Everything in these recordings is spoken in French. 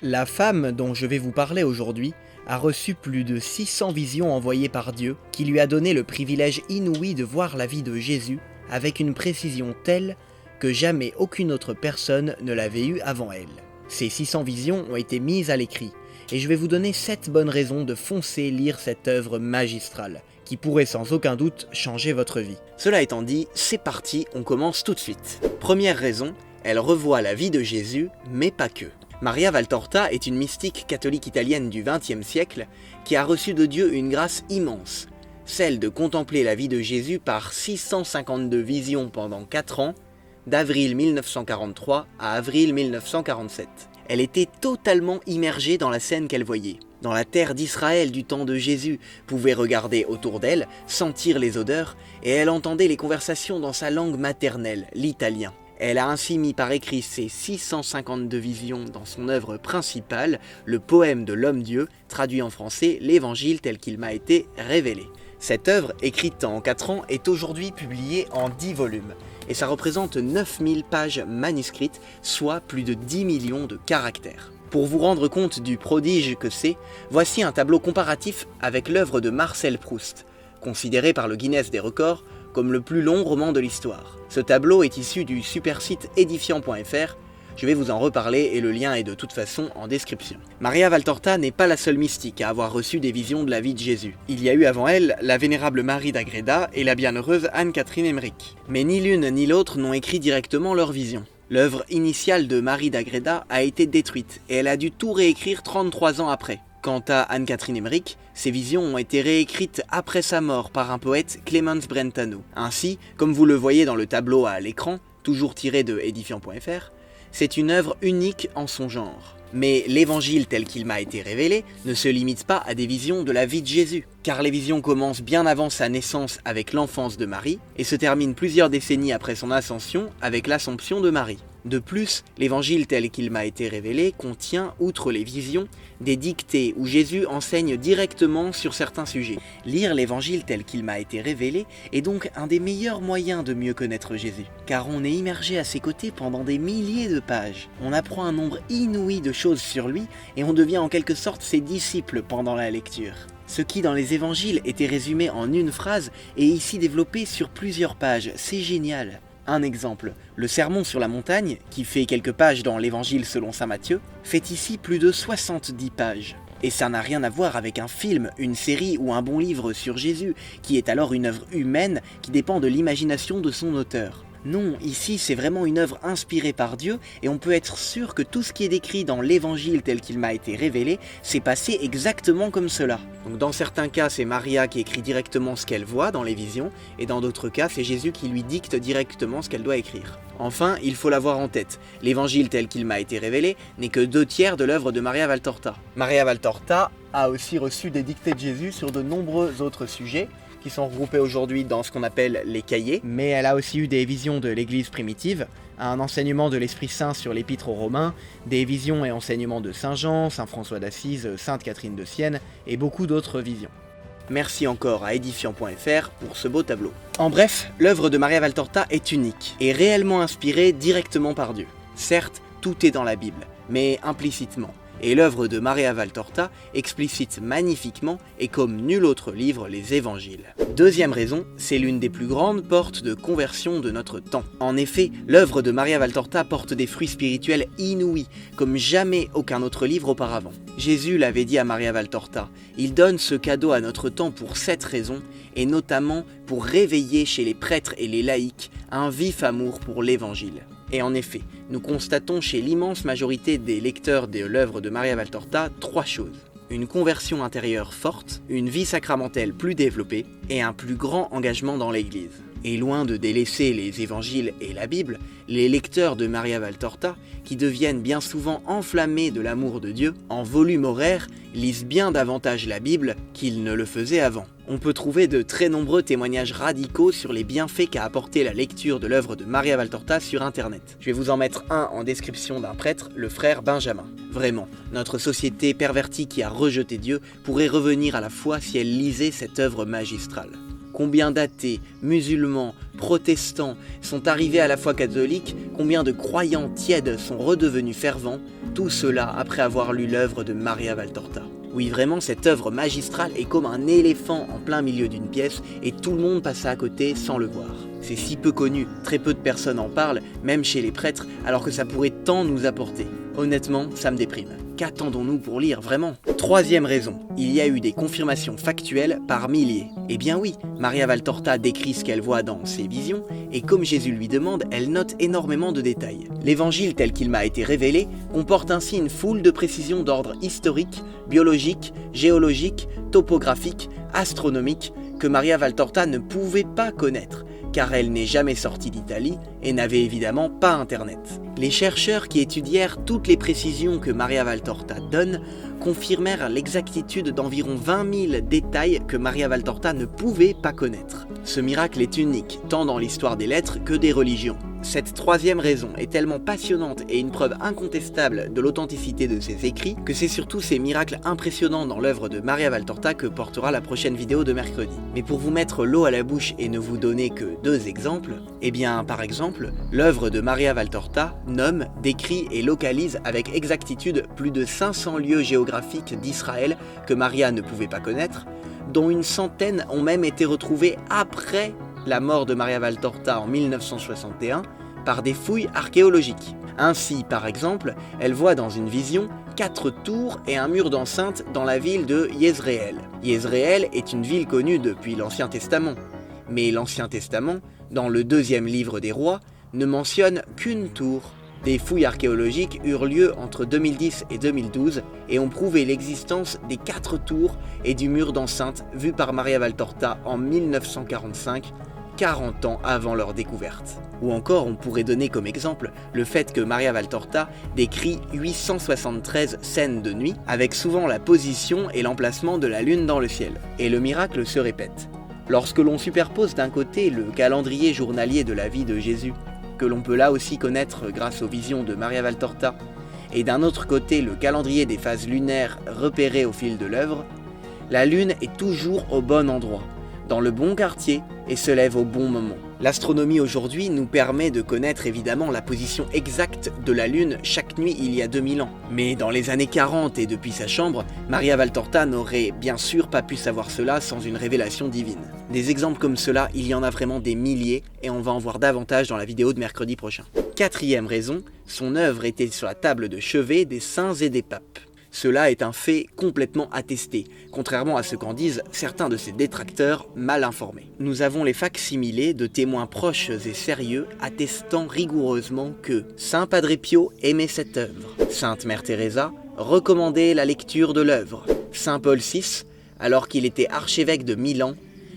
La femme dont je vais vous parler aujourd'hui a reçu plus de 600 visions envoyées par Dieu, qui lui a donné le privilège inouï de voir la vie de Jésus avec une précision telle que jamais aucune autre personne ne l'avait eue avant elle. Ces 600 visions ont été mises à l'écrit, et je vais vous donner 7 bonnes raisons de foncer lire cette œuvre magistrale, qui pourrait sans aucun doute changer votre vie. Cela étant dit, c'est parti, on commence tout de suite. Première raison, elle revoit la vie de Jésus, mais pas que. Maria Valtorta est une mystique catholique italienne du XXe siècle qui a reçu de Dieu une grâce immense, celle de contempler la vie de Jésus par 652 visions pendant 4 ans, d'avril 1943 à avril 1947. Elle était totalement immergée dans la scène qu'elle voyait. Dans la terre d'Israël du temps de Jésus, pouvait regarder autour d'elle, sentir les odeurs, et elle entendait les conversations dans sa langue maternelle, l'italien. Elle a ainsi mis par écrit ses 652 visions dans son œuvre principale, le poème de l'homme-dieu, traduit en français, l'évangile tel qu'il m'a été révélé. Cette œuvre, écrite en 4 ans, est aujourd'hui publiée en 10 volumes, et ça représente 9000 pages manuscrites, soit plus de 10 millions de caractères. Pour vous rendre compte du prodige que c'est, voici un tableau comparatif avec l'œuvre de Marcel Proust, considéré par le Guinness des records comme le plus long roman de l'histoire. Ce tableau est issu du super site édifiant.fr, je vais vous en reparler et le lien est de toute façon en description. Maria Valtorta n'est pas la seule mystique à avoir reçu des visions de la vie de Jésus. Il y a eu avant elle la vénérable Marie d'Agreda et la bienheureuse Anne-Catherine Emmerich. Mais ni l'une ni l'autre n'ont écrit directement leurs visions. L'œuvre initiale de Marie d'Agreda a été détruite et elle a dû tout réécrire 33 ans après. Quant à Anne-Catherine Emmerich, ses visions ont été réécrites après sa mort par un poète, Clemens Brentano. Ainsi, comme vous le voyez dans le tableau à l'écran, toujours tiré de édifiant.fr, c'est une œuvre unique en son genre. Mais l'évangile tel qu'il m'a été révélé ne se limite pas à des visions de la vie de Jésus, car les visions commencent bien avant sa naissance avec l'enfance de Marie et se terminent plusieurs décennies après son ascension avec l'Assomption de Marie. De plus, l'évangile tel qu'il m'a été révélé contient, outre les visions, des dictées où Jésus enseigne directement sur certains sujets. Lire l'évangile tel qu'il m'a été révélé est donc un des meilleurs moyens de mieux connaître Jésus, car on est immergé à ses côtés pendant des milliers de pages. On apprend un nombre inouï de choses sur lui et on devient en quelque sorte ses disciples pendant la lecture. Ce qui dans les évangiles était résumé en une phrase est ici développé sur plusieurs pages, c'est génial. Un exemple, le sermon sur la montagne, qui fait quelques pages dans l'évangile selon saint Matthieu, fait ici plus de 70 pages. Et ça n'a rien à voir avec un film, une série ou un bon livre sur Jésus, qui est alors une œuvre humaine qui dépend de l'imagination de son auteur. Non, ici c'est vraiment une œuvre inspirée par Dieu et on peut être sûr que tout ce qui est décrit dans l'évangile tel qu'il m'a été révélé s'est passé exactement comme cela. Donc dans certains cas c'est Maria qui écrit directement ce qu'elle voit dans les visions et dans d'autres cas c'est Jésus qui lui dicte directement ce qu'elle doit écrire. Enfin, il faut l'avoir en tête, l'évangile tel qu'il m'a été révélé n'est que 2/3 de l'œuvre de Maria Valtorta. Maria Valtorta a aussi reçu des dictées de Jésus sur de nombreux autres sujets, qui sont regroupés aujourd'hui dans ce qu'on appelle les cahiers, mais elle a aussi eu des visions de l'Église primitive, un enseignement de l'Esprit Saint sur l'Épître aux Romains, des visions et enseignements de Saint Jean, Saint François d'Assise, Sainte Catherine de Sienne et beaucoup d'autres visions. Merci encore à édifiant.fr pour ce beau tableau. En bref, l'œuvre de Maria Valtorta est unique et réellement inspirée directement par Dieu. Certes, tout est dans la Bible, mais implicitement. Et l'œuvre de Maria Valtorta explicite magnifiquement et comme nul autre livre les évangiles. Deuxième raison, c'est l'une des plus grandes portes de conversion de notre temps. En effet, l'œuvre de Maria Valtorta porte des fruits spirituels inouïs, comme jamais aucun autre livre auparavant. Jésus l'avait dit à Maria Valtorta, il donne ce cadeau à notre temps pour 7 raisons, et notamment pour réveiller chez les prêtres et les laïcs un vif amour pour l'évangile. Et en effet, nous constatons chez l'immense majorité des lecteurs de l'œuvre de Maria Valtorta 3 choses. Une conversion intérieure forte, une vie sacramentelle plus développée et un plus grand engagement dans l'Église. Et loin de délaisser les évangiles et la Bible, les lecteurs de Maria Valtorta, qui deviennent bien souvent enflammés de l'amour de Dieu, en volume horaire, lisent bien davantage la Bible qu'ils ne le faisaient avant. On peut trouver de très nombreux témoignages radicaux sur les bienfaits qu'a apporté la lecture de l'œuvre de Maria Valtorta sur internet. Je vais vous en mettre un en description d'un prêtre, le frère Benjamin. Vraiment, notre société pervertie qui a rejeté Dieu pourrait revenir à la foi si elle lisait cette œuvre magistrale. Combien d'athées, musulmans, protestants sont arrivés à la foi catholique, combien de croyants tièdes sont redevenus fervents, tout cela après avoir lu l'œuvre de Maria Valtorta. Oui, vraiment, cette œuvre magistrale est comme un éléphant en plein milieu d'une pièce et tout le monde passe à côté sans le voir. C'est si peu connu, très peu de personnes en parlent, même chez les prêtres, alors que ça pourrait tant nous apporter. Honnêtement, ça me déprime. Qu'attendons-nous pour lire, vraiment? Troisième raison, il y a eu des confirmations factuelles par milliers. Eh bien oui, Maria Valtorta décrit ce qu'elle voit dans ses visions, et comme Jésus lui demande, elle note énormément de détails. L'évangile tel qu'il m'a été révélé comporte ainsi une foule de précisions d'ordre historique, biologique, géologique, topographique, astronomique, que Maria Valtorta ne pouvait pas connaître, car elle n'est jamais sortie d'Italie et n'avait évidemment pas internet. Les chercheurs qui étudièrent toutes les précisions que Maria Valtorta donne confirmèrent l'exactitude d'environ 20 000 détails que Maria Valtorta ne pouvait pas connaître. Ce miracle est unique, tant dans l'histoire des lettres que des religions. Cette troisième raison est tellement passionnante et une preuve incontestable de l'authenticité de ses écrits que c'est surtout ces miracles impressionnants dans l'œuvre de Maria Valtorta que portera la prochaine vidéo de mercredi. Mais pour vous mettre l'eau à la bouche et ne vous donner que 2 exemples, eh bien par exemple, l'œuvre de Maria Valtorta nomme, décrit et localise avec exactitude plus de 500 lieux géographiques d'Israël que Maria ne pouvait pas connaître, dont une centaine ont même été retrouvés après la mort de Maria Valtorta en 1961 par des fouilles archéologiques. Ainsi, par exemple, elle voit dans une vision 4 tours et un mur d'enceinte dans la ville de Yézréel. Yézréel est une ville connue depuis l'Ancien Testament, mais l'Ancien Testament, dans le 2e livre des rois, ne mentionne qu'une tour. Des fouilles archéologiques eurent lieu entre 2010 et 2012 et ont prouvé l'existence des 4 tours et du mur d'enceinte vus par Maria Valtorta en 1945, 40 ans avant leur découverte. Ou encore, on pourrait donner comme exemple le fait que Maria Valtorta décrit 873 scènes de nuit, avec souvent la position et l'emplacement de la lune dans le ciel. Et le miracle se répète. Lorsque l'on superpose d'un côté le calendrier journalier de la vie de Jésus, que l'on peut là aussi connaître grâce aux visions de Maria Valtorta, et d'un autre côté le calendrier des phases lunaires repérées au fil de l'œuvre, la lune est toujours au bon endroit, dans le bon quartier et se lève au bon moment. L'astronomie aujourd'hui nous permet de connaître évidemment la position exacte de la Lune chaque nuit il y a 2000 ans. Mais dans les années 40 et depuis sa chambre, Maria Valtorta n'aurait bien sûr pas pu savoir cela sans une révélation divine. Des exemples comme cela, il y en a vraiment des milliers et on va en voir davantage dans la vidéo de mercredi prochain. Quatrième raison, son œuvre était sur la table de chevet des saints et des papes. Cela est un fait complètement attesté, contrairement à ce qu'en disent certains de ses détracteurs mal informés. Nous avons les facsimilés de témoins proches et sérieux attestant rigoureusement que Saint Padre Pio aimait cette œuvre, Sainte Mère Teresa recommandait la lecture de l'œuvre, Saint Paul VI, alors qu'il était archevêque de Milan,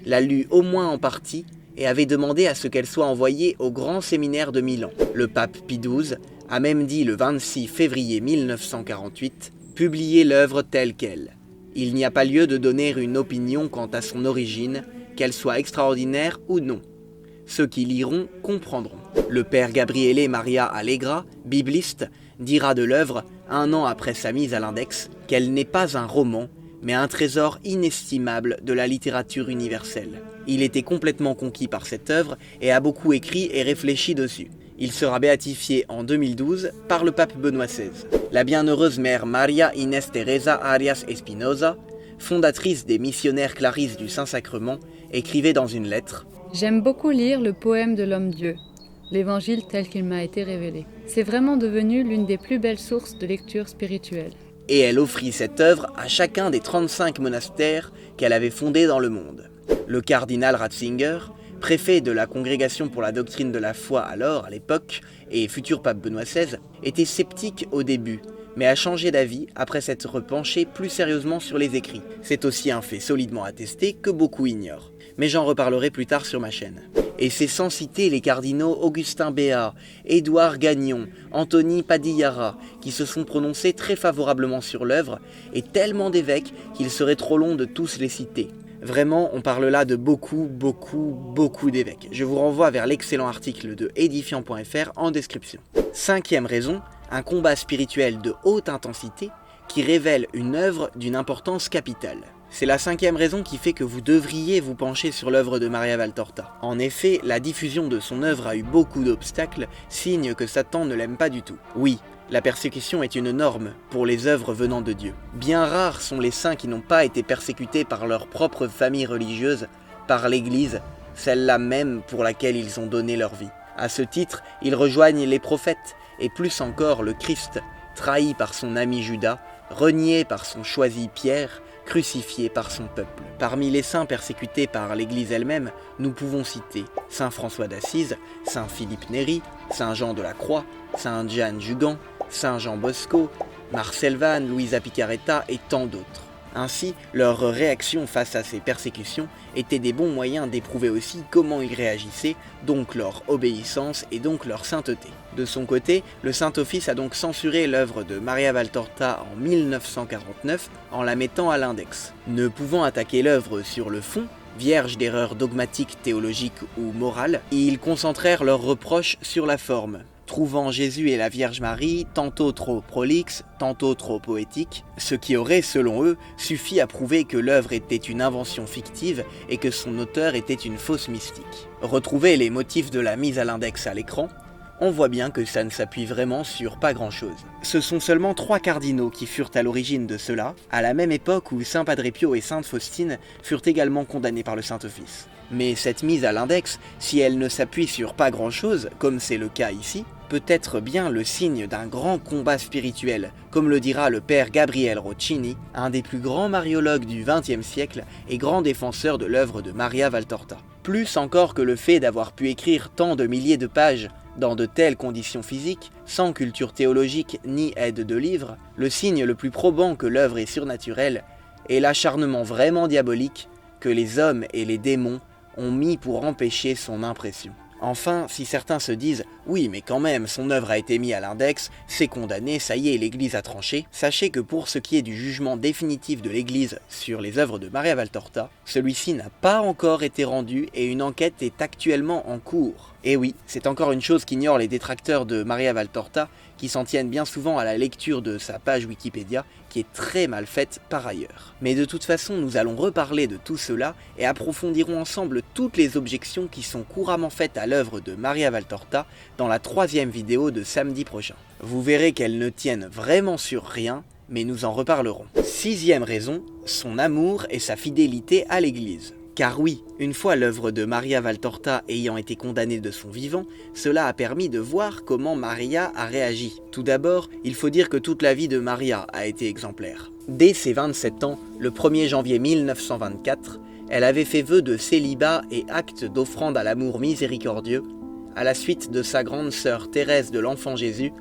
l'a lu au moins en partie et avait demandé à ce qu'elle soit envoyée au grand séminaire de Milan. Le pape Pie XII a même dit le 26 février 1948 publier l'œuvre telle qu'elle. Il n'y a pas lieu de donner une opinion quant à son origine, qu'elle soit extraordinaire ou non. Ceux qui liront comprendront. Le père Gabriele Maria Allegra, bibliste, dira de l'œuvre, 1 an après sa mise à l'index, qu'elle n'est pas un roman, mais un trésor inestimable de la littérature universelle. Il était complètement conquis par cette œuvre et a beaucoup écrit et réfléchi dessus. Il sera béatifié en 2012 par le pape Benoît XVI. La bienheureuse mère Maria Inés Teresa Arias Espinosa, fondatrice des missionnaires clarisses du Saint-Sacrement, écrivait dans une lettre « J'aime beaucoup lire le poème de l'homme-dieu, l'évangile tel qu'il m'a été révélé. C'est vraiment devenu l'une des plus belles sources de lecture spirituelle. » Et elle offrit cette œuvre à chacun des 35 monastères qu'elle avait fondés dans le monde. Le cardinal Ratzinger, préfet de la Congrégation pour la doctrine de la foi alors, à l'époque, et futur pape Benoît XVI, était sceptique au début, mais a changé d'avis après s'être penché plus sérieusement sur les écrits. C'est aussi un fait solidement attesté que beaucoup ignorent, mais j'en reparlerai plus tard sur ma chaîne. Et c'est sans citer les cardinaux Augustin Béat, Édouard Gagnon, Anthony Padillara, qui se sont prononcés très favorablement sur l'œuvre, et tellement d'évêques qu'il serait trop long de tous les citer. Vraiment, on parle là de beaucoup d'évêques. Je vous renvoie vers l'excellent article de edifiant.fr en description. 5e raison, un combat spirituel de haute intensité qui révèle une œuvre d'une importance capitale. C'est la 5e raison qui fait que vous devriez vous pencher sur l'œuvre de Maria Valtorta. En effet, la diffusion de son œuvre a eu beaucoup d'obstacles, signe que Satan ne l'aime pas du tout. Oui, La persécution est une norme pour les œuvres venant de Dieu. Bien rares sont les saints qui n'ont pas été persécutés par leur propre famille religieuse, par l'Église, celle-là même pour laquelle ils ont donné leur vie. À ce titre, ils rejoignent les prophètes, et plus encore le Christ, trahi par son ami Judas, renié par son choisi Pierre, crucifié par son peuple. Parmi les saints persécutés par l'Église elle-même, nous pouvons citer Saint François d'Assise, Saint Philippe Néri, Saint Jean de la Croix, Saint Jeanne Jugan, Saint Jean Bosco, Marcel Vannes, Louisa Picaretta et tant d'autres. Ainsi, leur réaction face à ces persécutions était des bons moyens d'éprouver aussi comment ils réagissaient, donc leur obéissance et donc leur sainteté. De son côté, le Saint-Office a donc censuré l'œuvre de Maria Valtorta en 1949 en la mettant à l'index. Ne pouvant attaquer l'œuvre sur le fond, vierge d'erreurs dogmatiques, théologiques ou morales, ils concentrèrent leurs reproches sur la forme, trouvant Jésus et la Vierge Marie tantôt trop prolixes, tantôt trop poétiques, ce qui aurait, selon eux, suffi à prouver que l'œuvre était une invention fictive et que son auteur était une fausse mystique. Retrouvez les motifs de la mise à l'index à l'écran, on voit bien que ça ne s'appuie vraiment sur pas grand-chose. Ce sont seulement 3 cardinaux qui furent à l'origine de cela, à la même époque où Saint Padre Pio et Sainte Faustine furent également condamnés par le Saint-Office. Mais cette mise à l'index, si elle ne s'appuie sur pas grand-chose, comme c'est le cas ici, peut être bien le signe d'un grand combat spirituel, comme le dira le père Gabriel Roccini, un des plus grands mariologues du XXe siècle et grand défenseur de l'œuvre de Maria Valtorta. Plus encore que le fait d'avoir pu écrire tant de milliers de pages dans de telles conditions physiques, sans culture théologique ni aide de livre, le signe le plus probant que l'œuvre est surnaturelle est l'acharnement vraiment diabolique que les hommes et les démons ont mis pour empêcher son impression. Enfin, si certains se disent « Oui, mais quand même, son œuvre a été mise à l'index, c'est condamné, ça y est, l'Église a tranché », sachez que pour ce qui est du jugement définitif de l'Église sur les œuvres de Maria Valtorta, celui-ci n'a pas encore été rendu et une enquête est actuellement en cours. Et oui, c'est encore une chose qu'ignorent les détracteurs de Maria Valtorta, qui s'en tiennent bien souvent à la lecture de sa page Wikipédia, qui est très mal faite par ailleurs. Mais de toute façon, nous allons reparler de tout cela et approfondirons ensemble toutes les objections qui sont couramment faites à l'œuvre de Maria Valtorta dans la 3e vidéo de samedi prochain. Vous verrez qu'elles ne tiennent vraiment sur rien, mais nous en reparlerons. 6e raison, son amour et sa fidélité à l'Église. Car oui, une fois l'œuvre de Maria Valtorta ayant été condamnée de son vivant, cela a permis de voir comment Maria a réagi. Tout d'abord, il faut dire que toute la vie de Maria a été exemplaire. Dès ses 27 ans, le 1er janvier 1924, elle avait fait vœu de célibat et acte d'offrande à l'amour miséricordieux, à la suite de sa grande sœur Thérèse de l'Enfant Jésus,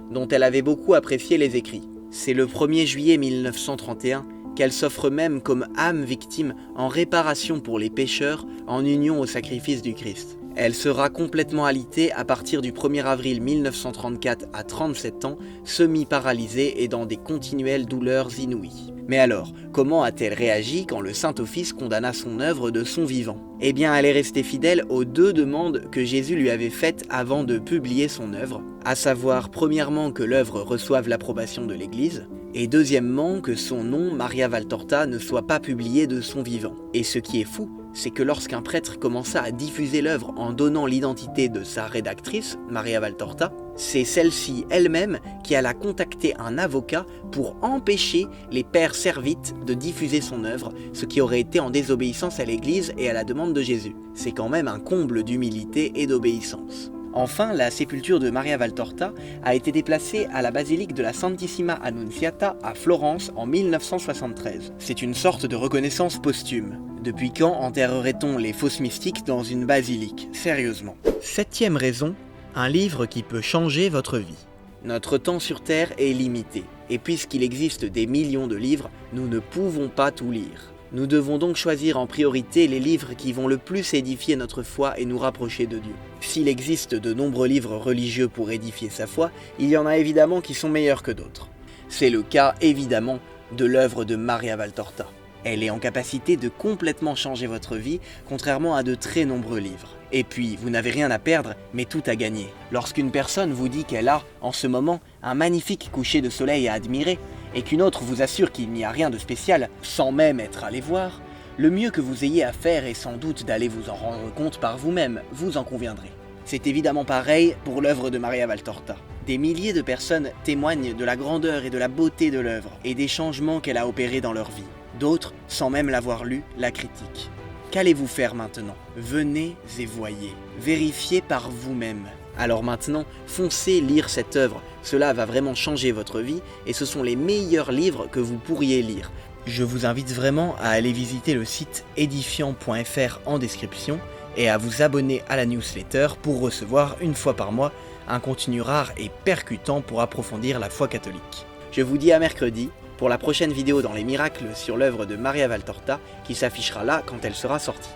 dont elle avait beaucoup apprécié les écrits. C'est le 1er juillet 1931 qu'elle s'offre même comme âme victime en réparation pour les pécheurs en union au sacrifice du Christ. Elle sera complètement alitée à partir du 1er avril 1934 à 37 ans, semi-paralysée et dans des continuelles douleurs inouïes. Mais alors, comment a-t-elle réagi quand le Saint-Office condamna son œuvre de son vivant? Eh bien, elle est restée fidèle aux 2 demandes que Jésus lui avait faites avant de publier son œuvre, à savoir premièrement que l'œuvre reçoive l'approbation de l'Église, et deuxièmement que son nom, Maria Valtorta, ne soit pas publié de son vivant. Et ce qui est fou, c'est que lorsqu'un prêtre commença à diffuser l'œuvre en donnant l'identité de sa rédactrice, Maria Valtorta, c'est celle-ci elle-même qui alla contacter un avocat pour empêcher les pères servites de diffuser son œuvre, ce qui aurait été en désobéissance à l'Église et à la demande de Jésus. C'est quand même un comble d'humilité et d'obéissance. Enfin, la sépulture de Maria Valtorta a été déplacée à la basilique de la Santissima Annunziata à Florence en 1973. C'est une sorte de reconnaissance posthume. Depuis quand enterrerait-on les fausses mystiques dans une basilique? Sérieusement. 7e raison, un livre qui peut changer votre vie. Notre temps sur Terre est limité, et puisqu'il existe des millions de livres, nous ne pouvons pas tout lire. Nous devons donc choisir en priorité les livres qui vont le plus édifier notre foi et nous rapprocher de Dieu. S'il existe de nombreux livres religieux pour édifier sa foi, il y en a évidemment qui sont meilleurs que d'autres. C'est le cas évidemment de l'œuvre de Maria Valtorta. Elle est en capacité de complètement changer votre vie, contrairement à de très nombreux livres. Et puis, vous n'avez rien à perdre, mais tout à gagner. Lorsqu'une personne vous dit qu'elle a, en ce moment, un magnifique coucher de soleil à admirer, et qu'une autre vous assure qu'il n'y a rien de spécial, sans même être allé voir, le mieux que vous ayez à faire est sans doute d'aller vous en rendre compte par vous-même, vous en conviendrez. C'est évidemment pareil pour l'œuvre de Maria Valtorta. Des milliers de personnes témoignent de la grandeur et de la beauté de l'œuvre et des changements qu'elle a opérés dans leur vie. D'autres, sans même l'avoir lu, la critiquent. Qu'allez-vous faire maintenant? Venez et voyez. Vérifiez par vous-même. Alors maintenant, foncez lire cette œuvre. Cela va vraiment changer votre vie et ce sont les meilleurs livres que vous pourriez lire. Je vous invite vraiment à aller visiter le site édifiant.fr en description et à vous abonner à la newsletter pour recevoir une fois par mois un contenu rare et percutant pour approfondir la foi catholique. Je vous dis à mercredi pour la prochaine vidéo dans les miracles sur l'œuvre de Maria Valtorta qui s'affichera là quand elle sera sortie.